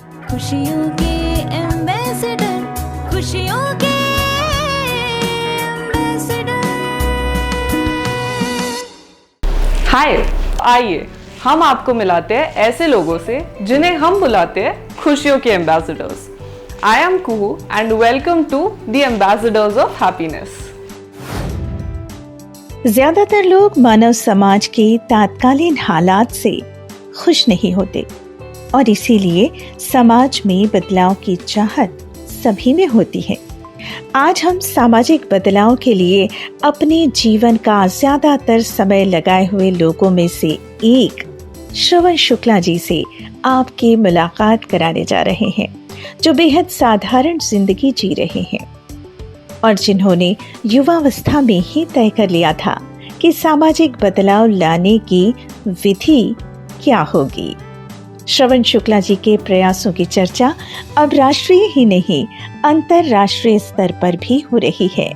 खुशियों के एम्बेसडर, खुशियों के एम्बेसडर। हाय, आइए हम आपको मिलाते हैं ऐसे लोगों से जिन्हें हम बुलाते हैं खुशियों के ambassadors. I am Kuhu and welcome to the ambassadors of happiness. ज्यादातर लोग मानव समाज के तात्कालीन हालात से खुश नहीं होते और इसीलिए समाज में बदलाव की चाहत सभी में होती है। आज हम सामाजिक बदलाव के लिए अपने जीवन का ज्यादातर समय लगाए हुए लोगों में से एक श्रवण शुक्ला जी से आपकी मुलाकात कराने जा रहे हैं, जो बेहद साधारण जिंदगी जी रहे हैं और जिन्होंने युवावस्था में ही तय कर लिया था कि सामाजिक बदलाव लाने की विधि क्या होगी। श्रवण शुक्ला जी के प्रयासों की चर्चा अब राष्ट्रीय ही नहीं अंतरराष्ट्रीय स्तर पर भी हो रही है।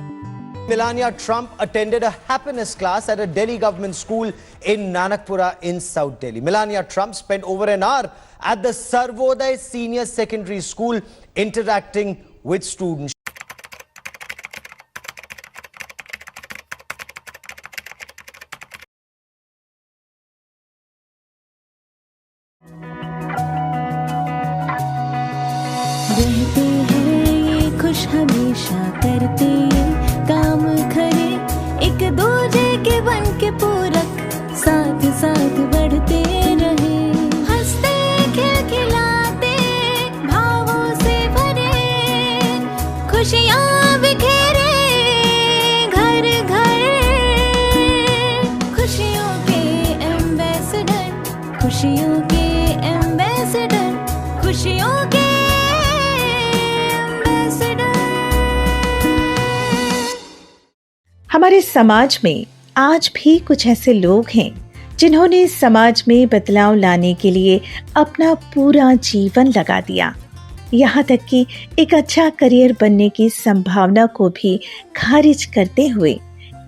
Melania Trump attended a happiness class at a Delhi government school in Nanakpura in South Delhi. Melania Trump spent over an hour at the Sarvodaya Senior Secondary School interacting with students. रहते हैं ये खुश हमेशा, करते ये काम खरे, एक दूजे के बन के पूरक, साथ साथ बढ़ते रहे, हंसते खिलखिलाते भावों से भरे, खुशियाँ बिखेरे घर घर, खुशियों के एम्बेसडर, खुशियों के एम्बेसडर, खुशियों के हमारे समाज में आज भी कुछ ऐसे लोग हैं जिन्होंने समाज में बदलाव लाने के लिए अपना पूरा जीवन लगा दिया, यहाँ तक कि एक अच्छा करियर बनने की संभावना को भी खारिज करते हुए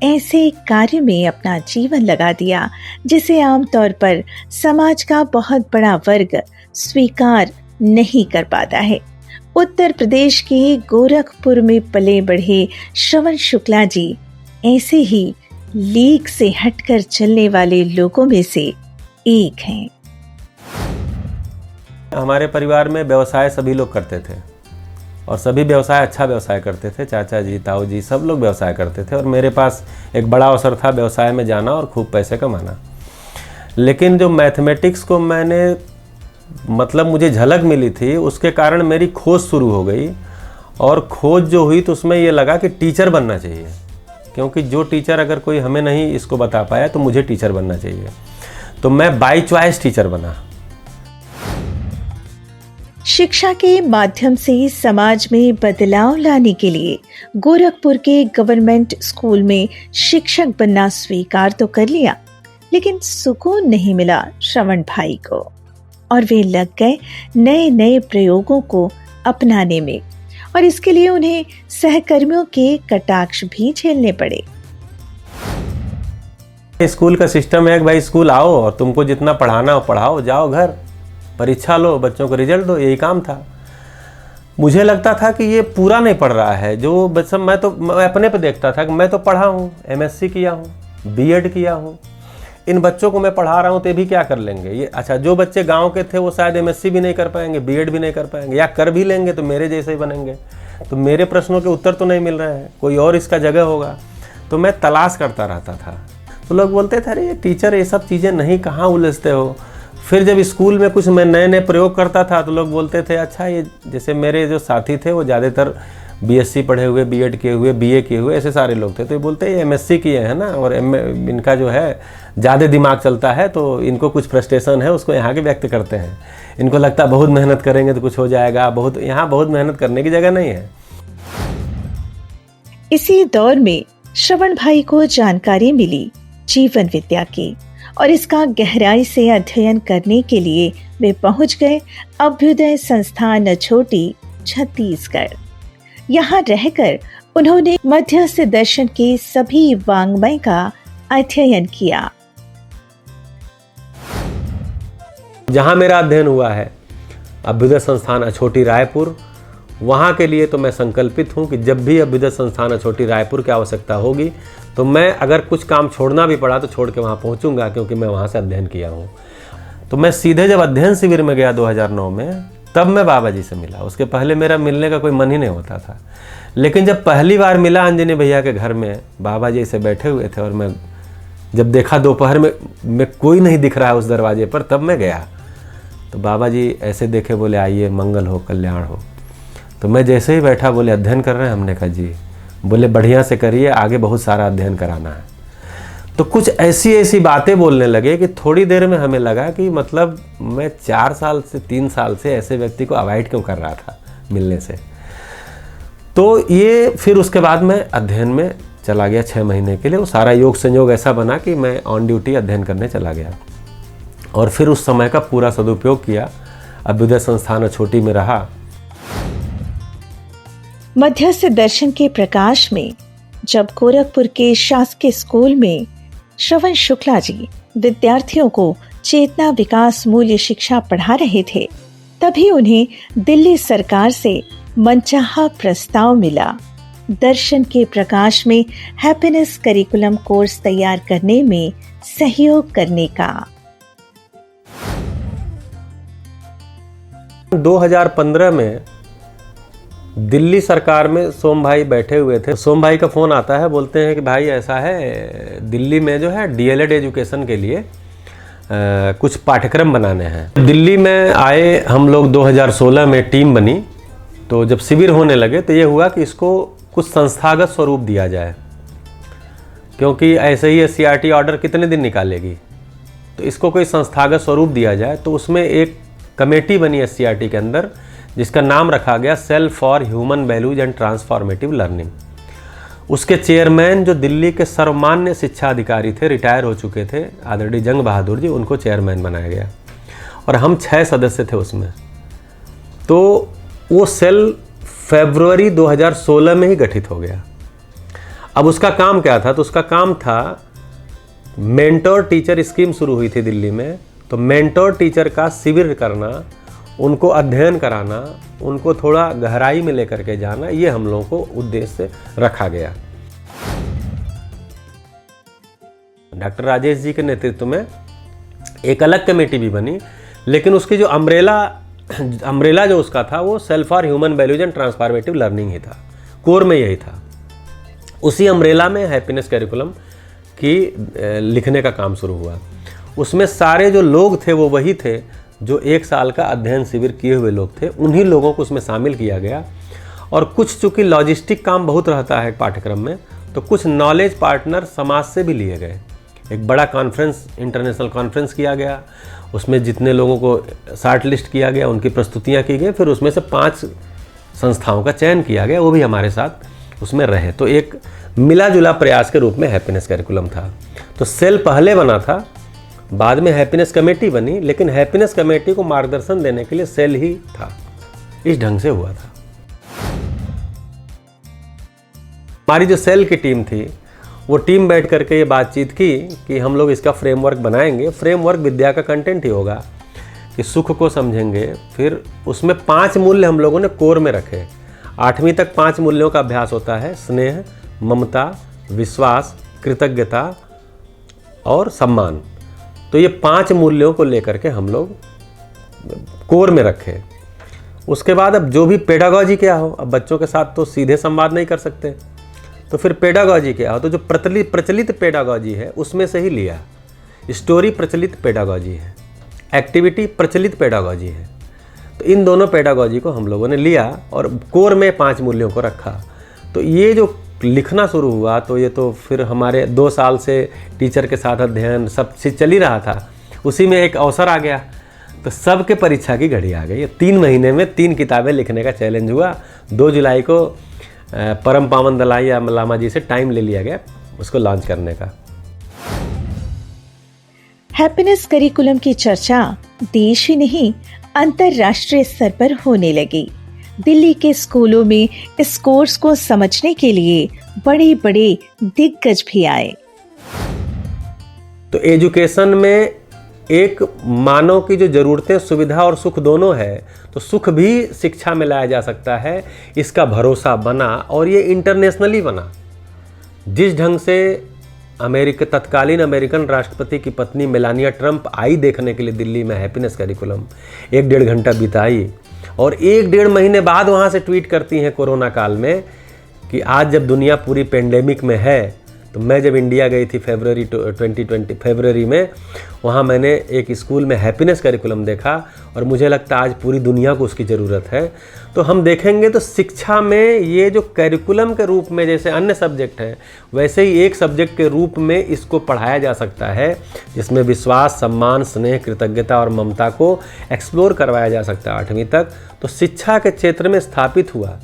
ऐसे कार्य में अपना जीवन लगा दिया जिसे आमतौर पर समाज का बहुत बड़ा वर्ग स्वीकार नहीं कर पाता है। उत्तर प्रदेश के गोरखपुर में पले बढ़े श्रवण शुक्ला जी ऐसे ही लीग से हटकर चलने वाले लोगों में से एक हैं। हमारे परिवार में व्यवसाय सभी लोग करते थे और सभी व्यवसाय अच्छा व्यवसाय करते थे। चाचा जी, ताऊ जी सब लोग व्यवसाय करते थे और मेरे पास एक बड़ा अवसर था व्यवसाय में जाना और खूब पैसे कमाना। लेकिन जो मैथमेटिक्स को मुझे झलक मिली थी, उसके कारण मेरी खोज शुरू हो गई और खोज जो हुई तो उसमें ये लगा कि टीचर बनना चाहिए, क्योंकि जो टीचर अगर कोई हमें नहीं इसको बता पाया तो मुझे टीचर बनना चाहिए। तो मैं बाय चॉइस टीचर बना। शिक्षा के माध्यम से समाज में बदलाव लाने के लिए गोरखपुर के गवर्नमेंट स्कूल में शिक्षक बनना स्वीकार तो कर लिया, लेकिन सुकून नहीं मिला श्रवण भाई को और वे लग गए नए नए प्रयोगों को अपनाने में और इसके लिए उन्हें सहकर्मियों के कटाक्ष भी झेलने पड़े। स्कूल का सिस्टम है कि भाई स्कूल आओ और तुमको जितना पढ़ाना हो पढ़ाओ, जाओ घर, परीक्षा लो, बच्चों को रिजल्ट दो, यही काम था। मुझे लगता था कि ये पूरा नहीं पढ़ रहा है। जो बच्चा मैं अपने पे देखता था कि मैं तो पढ़ा हूँ, MSc किया हूँ, B.Ed किया हूँ, इन बच्चों को मैं पढ़ा रहा हूँ तो ये भी क्या कर लेंगे। ये अच्छा, जो बच्चे गांव के थे वो शायद MSc भी नहीं कर पाएंगे, B.Ed भी नहीं कर पाएंगे, या कर भी लेंगे तो मेरे जैसे ही बनेंगे। तो मेरे प्रश्नों के उत्तर तो नहीं मिल रहे हैं, कोई और इसका जगह होगा। तो मैं तलाश करता रहता था। तो लोग बोलते थे अरे ये टीचर ये सब चीज़ें नहीं, कहाँ उलझते हो। फिर जब स्कूल में कुछ मैं नए नए प्रयोग करता था तो लोग बोलते थे अच्छा ये, जैसे मेरे जो साथी थे वो ज़्यादातर BSc पढ़े हुए, B.Ed किए हुए, BA किए हुए, ऐसे सारे लोग थे। तो ये बोलते ये MSc किए हैं ना और इनका जो है ज़्यादा दिमाग चलता है, तो इनको कुछ फ्रस्ट्रेशन है, उसको यहाँ के व्यक्त करते हैं। इनको लगता है बहुत मेहनत करेंगे तो कुछ हो जाएगा, यहाँ बहुत मेहनत करने की जगह नहीं है। इसी दौर में श्रवण भाई को जानकारी मिली जीवन विद्या की और इसका गहराई से अध्ययन करने के लिए वे पहुंच गए अभ्युदय संस्थान छोटी, छत्तीसगढ़। यहाँ रहकर उन्होंने मध्यस्थ दर्शन के सभी वाङ्मय का अध्ययन किया। जहाँ मेरा अध्ययन हुआ है अभ्युदय संस्थान अछोटी रायपुर, वहाँ के लिए तो मैं संकल्पित हूँ कि जब भी अभ्युदय संस्थान अछोटी रायपुर की आवश्यकता होगी तो मैं अगर कुछ काम छोड़ना भी पड़ा तो छोड़ के वहाँ पहुँचूँगा, क्योंकि मैं वहाँ से अध्ययन किया हूँ। तो मैं सीधे जब अध्ययन शिविर में गया 2009 में, तब मैं बाबा जी से मिला। उसके पहले मेरा मिलने का कोई मन ही नहीं होता था। लेकिन जब पहली बार मिला अंजनी भैया के घर में, बाबा जी से बैठे हुए थे और मैं जब देखा दोपहर में कोई नहीं दिख रहा है उस दरवाजे पर, तब मैं गया। तो बाबा जी ऐसे देखे, बोले आइए, मंगल हो, कल्याण हो। तो मैं जैसे ही बैठा, बोले अध्ययन कर रहे हैं? हमने कहा जी। बोले बढ़िया से करिए, आगे बहुत सारा अध्ययन कराना है। तो कुछ ऐसी ऐसी बातें बोलने लगे कि थोड़ी देर में हमें लगा कि मतलब मैं 4 साल से 3 साल से ऐसे व्यक्ति को अवॉइड क्यों कर रहा था मिलने से। तो ये फिर उसके बाद मैं अध्ययन में चला गया 6 महीने के लिए। वो सारा योग संयोग ऐसा बना कि मैं ऑन ड्यूटी अध्ययन करने चला गया और फिर उस समय का पूरा सदुपयोग किया। अभ्युदय संस्थान अछोटी में रहा। मध्यस्थ दर्शन के प्रकाश में जब गोरखपुर के शासकीय स्कूल में श्रवण शुक्ला जी विद्यार्थियों को चेतना विकास मूल्य शिक्षा पढ़ा रहे थे, तभी उन्हें दिल्ली सरकार से मनचाहा प्रस्ताव मिला दर्शन के प्रकाश में हैप्पीनेस करिकुलम कोर्स तैयार करने में सहयोग करने का। 2015 में दिल्ली सरकार में सोम भाई बैठे हुए थे। सोम भाई का फ़ोन आता है, बोलते हैं कि भाई ऐसा है, दिल्ली में जो है डीएलएड एजुकेशन के लिए कुछ पाठ्यक्रम बनाने हैं। दिल्ली में आए हम लोग, 2016 में टीम बनी। तो जब शिविर होने लगे तो ये हुआ कि इसको कुछ संस्थागत स्वरूप दिया जाए, क्योंकि ऐसे ही एससीईआरटी ऑर्डर कितने दिन निकालेगी, तो इसको कोई संस्थागत स्वरूप दिया जाए। तो उसमें एक कमेटी बनी एससीईआरटी के अंदर, जिसका नाम रखा गया cell for human values and transformative learning. उसके चेयरमैन जो दिल्ली के सर्वमान्य शिक्षा अधिकारी थे, रिटायर हो चुके थे, आदरणीय जंग बहादुर जी, उनको चेयरमैन बनाया गया और हम 6 सदस्य थे उसमें। तो वो सेल फरवरी 2016 में ही गठित हो गया। अब उसका काम क्या था? तो उसका काम था, मेंटोर टीचर स्कीम शुरू हुई थी दिल्ली में, तो मेंटोर टीचर का शिविर करना, उनको अध्ययन कराना, उनको थोड़ा गहराई में लेकर के जाना, ये हम लोगों को उद्देश्य रखा गया। डॉक्टर राजेश जी के नेतृत्व में एक अलग कमेटी भी बनी, लेकिन उसकी जो अम्ब्रेला जो उसका था, वो self for human values and transformative learning ही था, कोर में यही था। उसी अम्ब्रेला में हैप्पीनेस करिकुलम की लिखने का काम शुरू हुआ। उसमें सारे जो लोग थे वो वही थे जो 1 साल का अध्ययन शिविर किए हुए लोग थे, उन्हीं लोगों को उसमें शामिल किया गया। और कुछ, चूँकि लॉजिस्टिक काम बहुत रहता है पाठ्यक्रम में, तो कुछ नॉलेज पार्टनर समाज से भी लिए गए। एक बड़ा कॉन्फ्रेंस, इंटरनेशनल कॉन्फ्रेंस किया गया, उसमें जितने लोगों को शॉर्ट लिस्ट किया गया, उनकी प्रस्तुतियाँ की गई, फिर उसमें से 5 संस्थाओं का चयन किया गया, वो भी हमारे साथ उसमें रहे। तो एक मिला जुला प्रयास के रूप में हैप्पीनेस करिकुलम था। तो सेल पहले बना था, बाद में हैप्पीनेस कमेटी बनी, लेकिन हैप्पीनेस कमेटी को मार्गदर्शन देने के लिए सेल ही था। इस ढंग से हुआ था। हमारी जो सेल की टीम थी, वो टीम बैठ करके ये बातचीत की कि हम लोग इसका फ्रेमवर्क बनाएंगे। फ्रेमवर्क विद्या का कंटेंट ही होगा कि सुख को समझेंगे। फिर उसमें 5 मूल्य हम लोगों ने कोर में रखे। 8वीं तक 5 मूल्यों का अभ्यास होता है: स्नेह, ममता, विश्वास, कृतज्ञता और सम्मान। तो ये 5 मूल्यों को लेकर के हम लोग कोर में रखे। उसके बाद अब जो भी पेडागॉजी क्या हो, अब बच्चों के साथ तो सीधे संवाद नहीं कर सकते, तो फिर पेडागॉजी क्या हो, तो जो प्रचलित पेडागॉजी है उसमें से ही लिया। स्टोरी प्रचलित पेडागॉजी है, एक्टिविटी प्रचलित पेडागॉजी है। तो इन दोनों पेडागॉजी को हम लोगों ने लिया और कोर में 5 मूल्यों को रखा। तो ये जो लिखना शुरू हुआ, तो ये तो फिर हमारे 2 साल से टीचर के साथ अध्ययन सब चीज़ चल ही रहा था। उसी में एक अवसर आ गया, तो सबके परीक्षा की घड़ी आ गई। 3 महीने में 3 किताबें लिखने का चैलेंज हुआ। 2 जुलाई को परम पावन दलाई लामा जी से टाइम ले लिया गया उसको लॉन्च करने का। हैप्पीनेस करिकुलम की चर्चा देश ही नहीं अंतर्राष्ट्रीय स्तर पर होने लगी। दिल्ली के स्कूलों में इस कोर्स को समझने के लिए बड़े बड़े दिग्गज भी आए। तो एजुकेशन में एक मानव की जो ज़रूरतें, सुविधा और सुख दोनों है, तो सुख भी शिक्षा में लाया जा सकता है, इसका भरोसा बना और ये इंटरनेशनली बना। जिस ढंग से तत्कालीन अमेरिकन राष्ट्रपति की पत्नी मेलानिया ट्रंप आई देखने के लिए दिल्ली में हैप्पीनेस करिकुलम, 1-1.5 घंटा बिताई और 1-1.5 महीने बाद वहाँ से ट्वीट करती हैं कोरोना काल में कि आज जब दुनिया पूरी पेंडेमिक में है, तो मैं जब इंडिया गई थी फरवरी में, वहाँ मैंने एक स्कूल में हैप्पीनेस करिकुलम देखा और मुझे लगता है आज पूरी दुनिया को उसकी ज़रूरत है। तो हम देखेंगे तो शिक्षा में ये जो करिकुलम के रूप में जैसे अन्य सब्जेक्ट हैं, वैसे ही एक सब्जेक्ट के रूप में इसको पढ़ाया जा सकता है, जिसमें विश्वास, सम्मान, स्नेह, कृतज्ञता और ममता को एक्सप्लोर करवाया जा सकता है 8वीं तक। तो शिक्षा के क्षेत्र में स्थापित हुआ।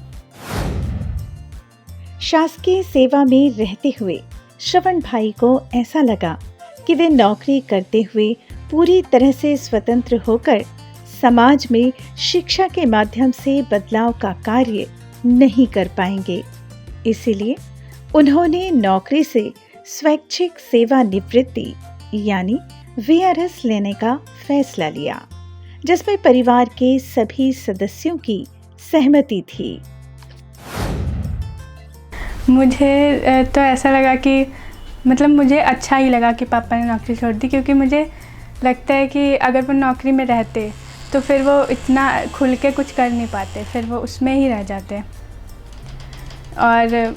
शासकीय सेवा में रहते हुए श्रवण भाई को ऐसा लगा कि वे नौकरी करते हुए पूरी तरह से स्वतंत्र होकर समाज में शिक्षा के माध्यम से बदलाव का कार्य नहीं कर पाएंगे। इसीलिए उन्होंने नौकरी से स्वैच्छिक सेवानिवृत्ति यानी VRS लेने का फैसला लिया, जिसमें परिवार के सभी सदस्यों की सहमति थी। मुझे तो ऐसा लगा कि मतलब मुझे अच्छा ही लगा कि पापा ने नौकरी छोड़ दी, क्योंकि मुझे लगता है कि अगर वो नौकरी में रहते तो फिर वो इतना खुल के कुछ कर नहीं पाते, फिर वो उसमें ही रह जाते और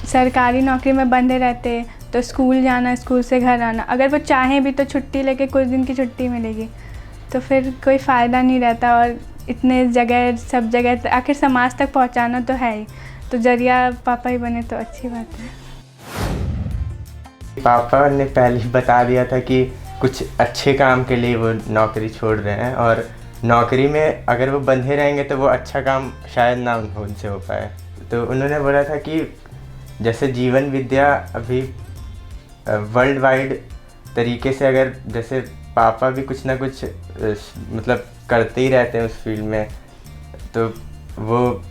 सरकारी नौकरी में बंधे रहते तो स्कूल जाना, स्कूल से घर आना, अगर वो चाहें भी तो छुट्टी लेके कुछ दिन की छुट्टी मिलेगी, तो फिर कोई फ़ायदा नहीं रहता। और इतने जगह, सब जगह आखिर समाज तक पहुंचाना तो है ही, तो जरिया पापा ही बने तो अच्छी बात है। पापा ने पहले ही बता दिया था कि कुछ अच्छे काम के लिए वो नौकरी छोड़ रहे हैं और नौकरी में अगर वो बंधे रहेंगे तो वो अच्छा काम शायद ना उनसे हो पाए। तो उन्होंने बोला था कि जैसे जीवन विद्या अभी वर्ल्ड वाइड तरीके से, अगर जैसे पापा भी कुछ ना कुछ मतलब करते ही रहते हैं उस फील्ड में, तो वो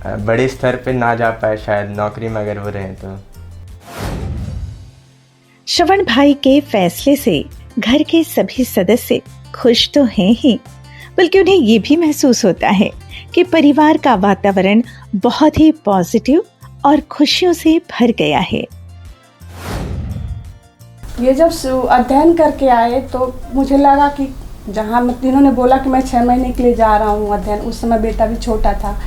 बड़े स्तर पे ना जा पाए शायद नौकरी में अगर वो रहें तो। श्रवण भाई के फैसले से घर के सभी सदस्य खुश तो हैं ही, बल्कि उन्हें ये भी महसूस होता है कि परिवार का वातावरण बहुत ही पॉजिटिव और खुशियों से भर गया है। ये जब अध्ययन करके आए तो मुझे लगा कि जहाँ इन्होंने बोला कि मैं 6 महीने के लिए जा रहा हूँ अध्ययन, उस समय बेटा भी छोटा था,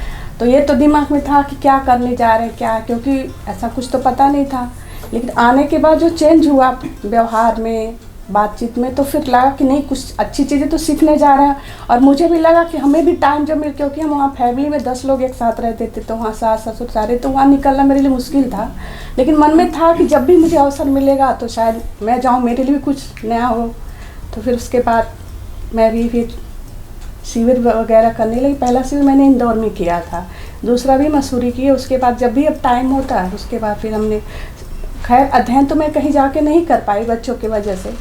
तो ये तो दिमाग में था कि क्या करने जा रहे हैं क्या, क्योंकि ऐसा कुछ तो पता नहीं था। लेकिन आने के बाद जो चेंज हुआ व्यवहार में, बातचीत में, तो फिर लगा कि नहीं, कुछ अच्छी चीज़ें तो सीखने जा रहे हैं। और मुझे भी लगा कि हमें भी टाइम जब मिल, क्योंकि हम वहाँ फैमिली में 10 लोग एक साथ रहते थे, तो वहाँ सास ससुर सारे, तो वहाँ निकलना मेरे लिए मुश्किल था। लेकिन मन में था कि जब भी मुझे अवसर मिलेगा तो शायद मैं जाऊँ, मेरे लिए भी कुछ नया हो। तो फिर उसके बाद मैं भी फिर शिविर वगैरह करने लगी। पहला शिविर मैंने इंदौर में किया था, दूसरा भी मसूरी किया। उसके बाद जब भी अब टाइम होता है उसके बाद फिर हमने, खैर अध्ययन तो मैं कहीं जाके नहीं कर पाई बच्चों की वजह से,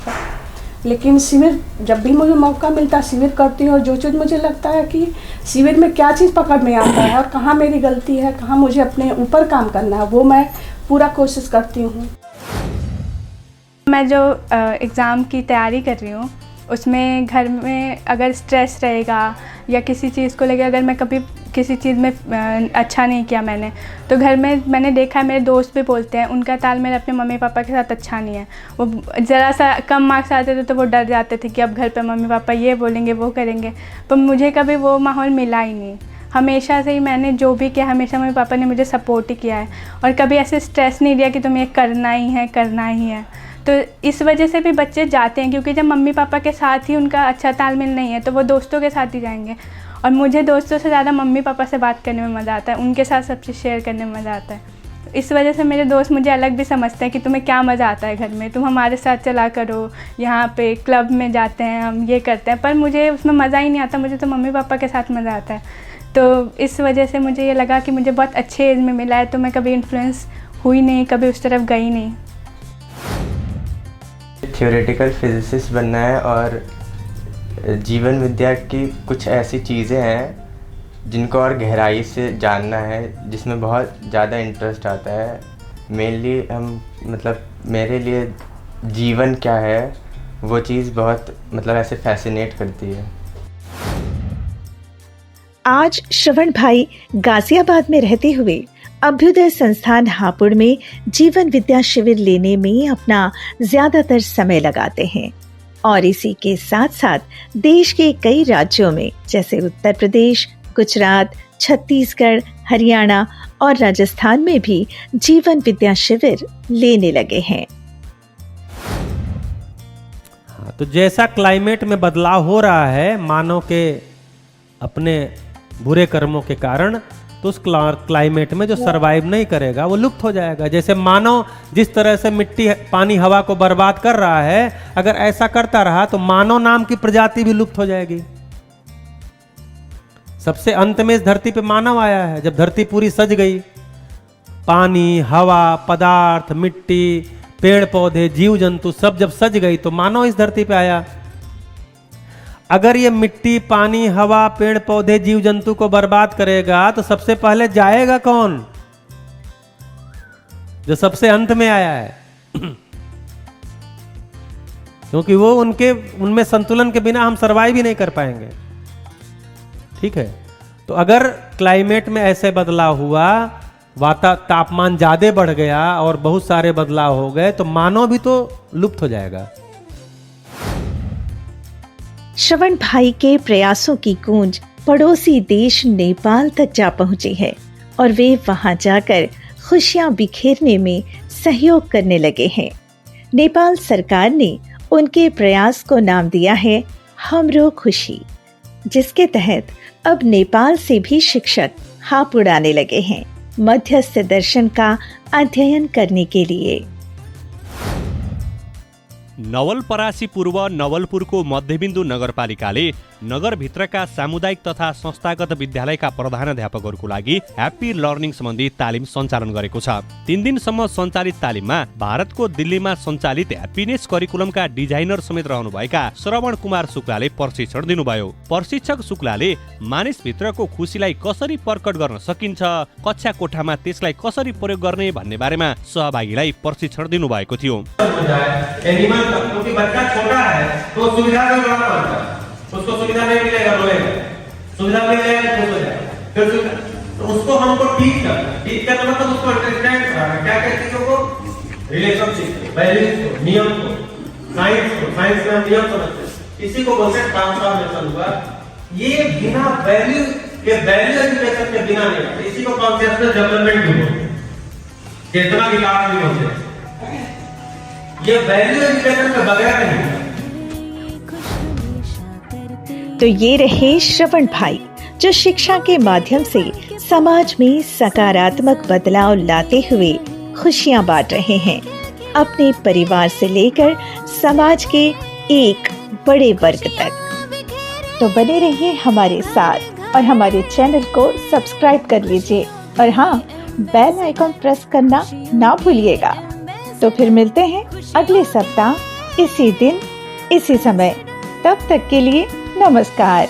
लेकिन शिविर जब भी मुझे मौका मिलता शिविर करती हूँ। और जो चीज़ मुझे लगता है कि शिविर में क्या चीज़ पकड़ में आता है और कहाँ मेरी गलती है, कहाँ मुझे अपने ऊपर काम करना है, वो मैं पूरा कोशिश करती हूँ। मैं जो एग्ज़ाम की तैयारी कर रही हूँ उसमें घर में अगर स्ट्रेस रहेगा या किसी चीज़ को लेकर, अगर मैं कभी किसी चीज़ में अच्छा नहीं किया मैंने, तो घर में मैंने देखा है, मेरे दोस्त भी बोलते हैं उनका तालमेल अपने मम्मी पापा के साथ अच्छा नहीं है। वो ज़रा सा कम मार्क्स आते थे तो वो डर जाते थे कि अब घर पे मम्मी पापा ये बोलेंगे वो करेंगे, पर मुझे कभी वो माहौल मिला ही नहीं। हमेशा से ही मैंने जो भी किया, हमेशा मम्मी पापा ने मुझे सपोर्ट ही किया है और कभी ऐसे स्ट्रेस नहीं दिया कि तुम्हें ये करना ही है। तो इस वजह से भी बच्चे जाते हैं, क्योंकि जब मम्मी पापा के साथ ही उनका अच्छा तालमेल नहीं है तो वो दोस्तों के साथ ही जाएंगे। और मुझे दोस्तों से ज़्यादा मम्मी पापा से बात करने में मज़ा आता है, उनके साथ सब चीज़ शेयर करने में मज़ा आता है। इस वजह से मेरे दोस्त मुझे अलग भी समझते हैं कि तुम्हें क्या मज़ा आता है घर में, तुम हमारे साथ चला करो, यहाँ पे क्लब में जाते हैं हम, ये करते हैं। पर मुझे उसमें मज़ा ही नहीं आता, मुझे तो मम्मी पापा के साथ मज़ा आता है। तो इस वजह से मुझे ये लगा कि मुझे बहुत अच्छे एज में मिला है, तो मैं कभी इन्फ्लुएंस हुई नहीं, कभी उस तरफ गई नहीं। थ्योरेटिकल फिजिसिस्ट बनना है और जीवन विद्या की कुछ ऐसी चीज़ें हैं जिनको और गहराई से जानना है, जिसमें बहुत ज़्यादा इंटरेस्ट आता है। मेनली हम मतलब मेरे लिए जीवन क्या है वो चीज़ बहुत मतलब ऐसे फैसिनेट करती है। आज श्रवण भाई गाजियाबाद में रहते हुए अभ्युदय संस्थान हापुड़ में जीवन विद्या शिविर लेने में अपना ज्यादातर समय लगाते हैं और इसी के साथ साथ देश के कई राज्यों में जैसे उत्तर प्रदेश, गुजरात, छत्तीसगढ़, हरियाणा और राजस्थान में भी जीवन विद्या शिविर लेने लगे हैं। तो जैसा क्लाइमेट में बदलाव हो रहा है मानव के अपने बुरे कर्मों के कारण, तो उस क्लाइमेट में जो सरवाइव नहीं करेगा वो लुप्त हो जाएगा। जैसे मानव जिस तरह से मिट्टी, पानी, हवा को बर्बाद कर रहा है, अगर ऐसा करता रहा तो मानव नाम की प्रजाति भी लुप्त हो जाएगी। सबसे अंत में इस धरती पे मानव आया है। जब धरती पूरी सज गई, पानी, हवा, पदार्थ, मिट्टी, पेड़ पौधे, जीव जंतु सब जब सज गई तो मानव इस धरती पे आया। अगर ये मिट्टी, पानी, हवा, पेड़ पौधे, जीव जंतु को बर्बाद करेगा तो सबसे पहले जाएगा कौन? जो सबसे अंत में आया है क्योंकि वो उनमें संतुलन के बिना हम सरवाइव ही नहीं कर पाएंगे। ठीक है, तो अगर क्लाइमेट में ऐसे बदलाव हुआ, तापमान ज्यादा बढ़ गया और बहुत सारे बदलाव हो गए तो मानव भी तो लुप्त हो जाएगा। श्रवण भाई के प्रयासों की गूंज पड़ोसी देश नेपाल तक जा पहुंची है और वे वहां जाकर खुशियां बिखेरने में सहयोग करने लगे हैं। नेपाल सरकार ने उनके प्रयास को नाम दिया है हमरो खुशी, जिसके तहत अब नेपाल से भी शिक्षक हापुड़ आने लगे हैं मध्यस्थ दर्शन का अध्ययन करने के लिए। नवलपरासी पूर्व नवलपुरको मध्यबिन्दु नगरपालिकाले नगरभित्रका सामुदायिक तथा संस्थागत विद्यालयका प्रधानाध्यापकहरूको लागि ह्याप्पी लर्निङ सम्बन्धी तालिम सञ्चालन गरेको छ। 3 दिनसम्म सञ्चालित तालिममा भारतको दिल्लीमा सञ्चालित ह्याप्पीनेस करिकुलमका डिजाइनर समेत रहनुभएका श्रवण कुमार शुक्लाले प्रशिक्षण दिनुभयो। प्रशिक्षक शुक्लाले मानिसभित्रको खुसीलाई कसरी प्रकट गर्न सकिन्छ, कक्षा कोठामा त्यसलाई कसरी प्रयोग गर्ने भन्ने बारेमा सहभागीलाई प्रशिक्षण दिनुभएको थियो। क्योंकि बच्चा छोटा है तो सुविधा का बड़ा पड़ता है, उसको सुविधा नहीं मिलेगा रोएगा, सुविधा मिल जाएगा खुश हो जाएगा, फिर तो उसको हमको ठीक करना मतलब उसको अंडरस्टैंड कराना, क्या क्या चीजों को, रिलेशनशिप, वैल्यूज को, नियम को, साइंस में हम नियम समझते हैं, इसी को बोलते हैं ट्रांसफॉर्मेशन हुआ। ये बिना वैल्यू एजुकेशन के बिना नहीं, इसी को कॉन्शियसनेस डेवलपमेंट भी बोलते हैं, चेतना विकास भी बोलते हैं। ये वैल्यू एजुकेशन के बगैर नहीं। तो ये रहे श्रवण भाई जो शिक्षा के माध्यम से समाज में सकारात्मक बदलाव लाते हुए खुशियां बांट रहे हैं, अपने परिवार से लेकर समाज के एक बड़े वर्ग तक। तो बने रहिए हमारे साथ और हमारे चैनल को सब्सक्राइब कर लीजिए और हाँ, बेल आइकॉन प्रेस करना ना भूलिएगा। तो फिर मिलते हैं अगले सप्ताह इसी दिन इसी समय। तब तक के लिए नमस्कार।